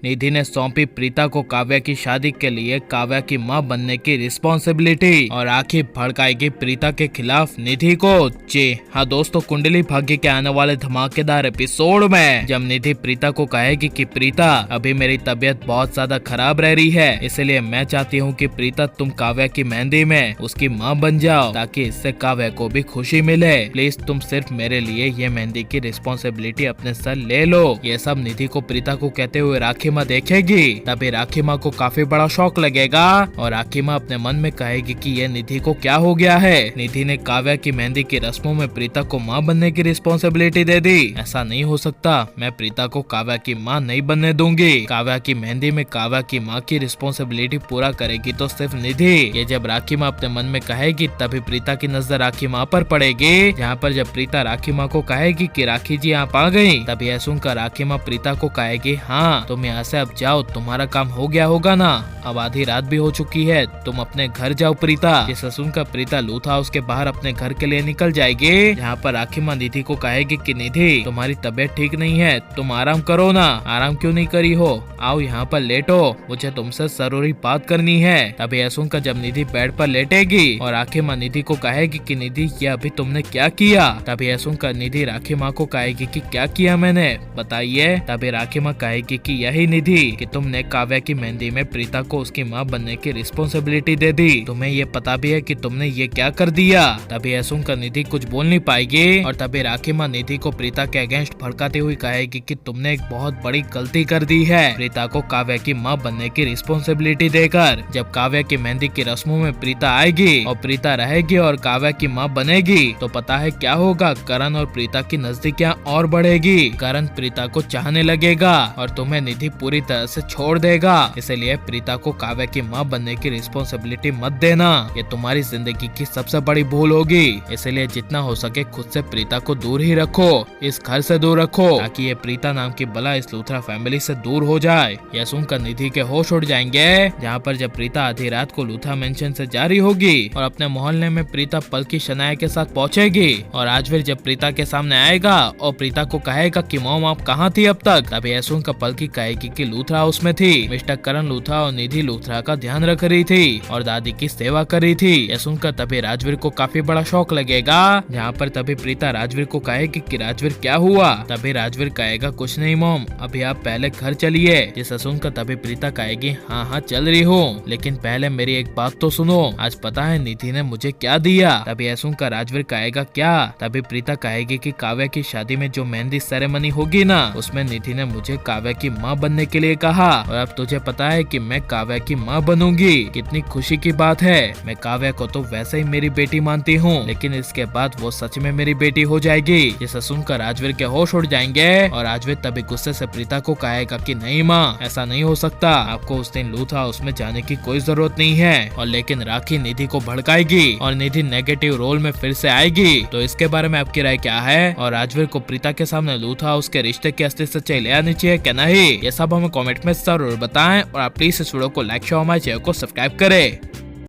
निधि ने सौंपी प्रीता को काव्या की शादी के लिए काव्या की मां बनने की रिस्पॉन्सिबिलिटी और आखिर भड़काएगी प्रीता के खिलाफ निधि को। जी हाँ दोस्तों, कुंडली भाग्य के आने वाले धमाकेदार एपिसोड में जब निधि प्रीता को कहेगी कि प्रीता अभी मेरी तबीयत बहुत ज्यादा खराब रह रही है, इसलिए मैं चाहती हूँ कि प्रीता तुम काव्या की मेहंदी में उसकी माँ बन जाओ ताकि इससे काव्या को भी खुशी मिले। प्लीज तुम सिर्फ मेरे लिए ये मेहंदी की रिस्पॉन्सिबिलिटी अपने सर ले लो। ये सब निधि को प्रीता को कहते हुए राखी माँ देखेगी। तभी राखी माँ को काफी बड़ा शौक लगेगा और राखी माँ अपने मन में कहेगी कि ये निधि को क्या हो गया है। निधि ने काव्या की मेहंदी की रस्मों में प्रीता को माँ बनने की रिस्पॉन्सिबिलिटी दे दी। ऐसा नहीं हो सकता, मैं प्रीता को काव्या की माँ नहीं बनने दूंगी। काव्या की मेहंदी में काव्या की माँ की रिस्पॉन्सिबिलिटी पूरा करेगी तो सिर्फ निधि। ये जब राखी माँ अपने मन में कहेगी तभी प्रीता की नजर राखी माँ पर पड़ेगी। जहाँ पर जब प्रीता राखी माँ को कहेगी कि राखी जी आप आ गयी, तभी यह सुनकर राखी माँ प्रीता को कहेगी हाँ तुम यहाँ से अब जाओ, तुम्हारा काम हो गया होगा ना, अब आधी रात भी हो चुकी है, तुम अपने घर जाओ प्रीता। जिसे सुनकर प्रीता लूथ हाउस के बाहर अपने घर के लिए निकल जाएगी। जहाँ पर राखी माँ निधि को कहेगी कि निधि तुम्हारी तबीयत ठीक नहीं है, तुम आराम करो ना। आराम क्यों नहीं करी हो, आओ यहाँ पर लेटो, मुझे तुमसे जरूरी बात करनी है। तभी यह सुनकर जब निधि बेड पर लेटेगी और राखी माँ निधि को कहेगी कि निधि ये अभी तुमने क्या किया। तभी यह सुनकर निधि राखी माँ को कहेगी कि क्या किया मैंने, बताइए। तभी राखी माँ कहेगी कि यही निधि कि तुमने काव्या की मेहंदी में प्रीता को उसकी माँ बनने की रिस्पॉन्सिबिलिटी दे दी, तुम्हें ये पता भी है कि तुमने ये क्या कर दिया। तभी यह सुनकर निधि कुछ बोल नहीं पाएगी और तभी राखी माँ निधि को प्रीता के अगेंस्ट भड़काती हुई कहेगी कि तुमने एक बहुत बड़ी गलती कर दी है प्रीता को काव्या की माँ बनने की रिस्पॉन्सिबिलिटी देकर। जब काव्या की मेहंदी की रस्मों में प्रीता आएगी और प्रीता रहेगी और काव्या की माँ बनेगी तो पता है क्या होगा, करण और प्रीता की नजदीकियाँ और बढ़ेगी। करण प्रीता को चाहने लगेगा और तुम्हें निधि पूरी तरह से छोड़ देगा। इसलिए प्रीता को काव्या की माँ बनने की रिस्पॉन्सिबिलिटी मत देना, ये तुम्हारी जिंदगी की सबसे बड़ी भूल होगी। इसलिए जितना हो सके खुद से प्रीता को दूर ही रखो, इस घर से दूर रखो ताकि ये प्रीता नाम की बला इस लूथरा फैमिली से दूर हो जाए। यह सुनकर निधि के होश उड़ जाएंगे। जहाँ पर जब प्रीता आधी रात को लूथरा मेंशन से जारी होगी और अपने मोहल्ले में प्रीता पलकी शनाया के साथ पहुंचेगी और राजवीर जब प्रीता के सामने आएगा और प्रीता को कहेगा कि मॉम आप कहाँ थी अब तक। तभी यह सुनकर पलकी कहेगी कि लूथरा हाउस में थी, मिस्टर करण लूथरा और निधि लूथरा का ध्यान रख रही थी और दादी की सेवा कर रही थी। यह सुनकर तभी राजवीर को काफी बड़ा शौक लगेगा। जहाँ पर तभी प्रीता राजवीर को कहेगी कि राजवीर क्या हुआ। तभी राजवीर कहेगा कुछ नहीं मॉम, अभी आप पहले घर चलिए। जिसे सुनकर तभी प्रीता कहेगी हाँ हाँ चल रही हूँ, लेकिन पहले मेरी एक बात तो सुनो, आज पता है निधि ने मुझे क्या दिया। तभी यह सुनकर राजवीर कहेगा क्या। तभी प्रीता कहेगी कि काव्या की शादी में जो मेहंदी सेरेमनी होगी ना, उसमें निधि ने मुझे काव्या की माँ बनने के लिए कहा और अब तुझे पता है कि मैं काव्या की माँ बनूंगी। कितनी खुशी की बात है। मैं काव्या को तो वैसे ही मेरी बेटी मानती हूँ, लेकिन इसके बाद वो सच में मेरी बेटी हो जाएगी। जिसे सुनकर राजवीर के होश उड़ जाएंगे और राजवीर तभी गुस्से से प्रीता को कहेगा कि नहीं माँ, ऐसा नहीं हो सकता, आपको उस दिन लूथ हाउस में जाने की कोई जरूरत नहीं है। और लेकिन राखी निधि को भड़काएगी और निधि नेगेटिव रोल में फिर से आएगी। तो इसके बारे में आपकी राय क्या है और राजवीर को प्रीता के सामने लूथ हाउस के रिश्ते की असली सच्चाई ले आनी चाहिए क्या नहीं, ये सब हमें कमेंट में जरूर बताएं और आप प्लीज इस वीडियो को लाइक शेयर हमारे चैनल को सब्सक्राइब करें।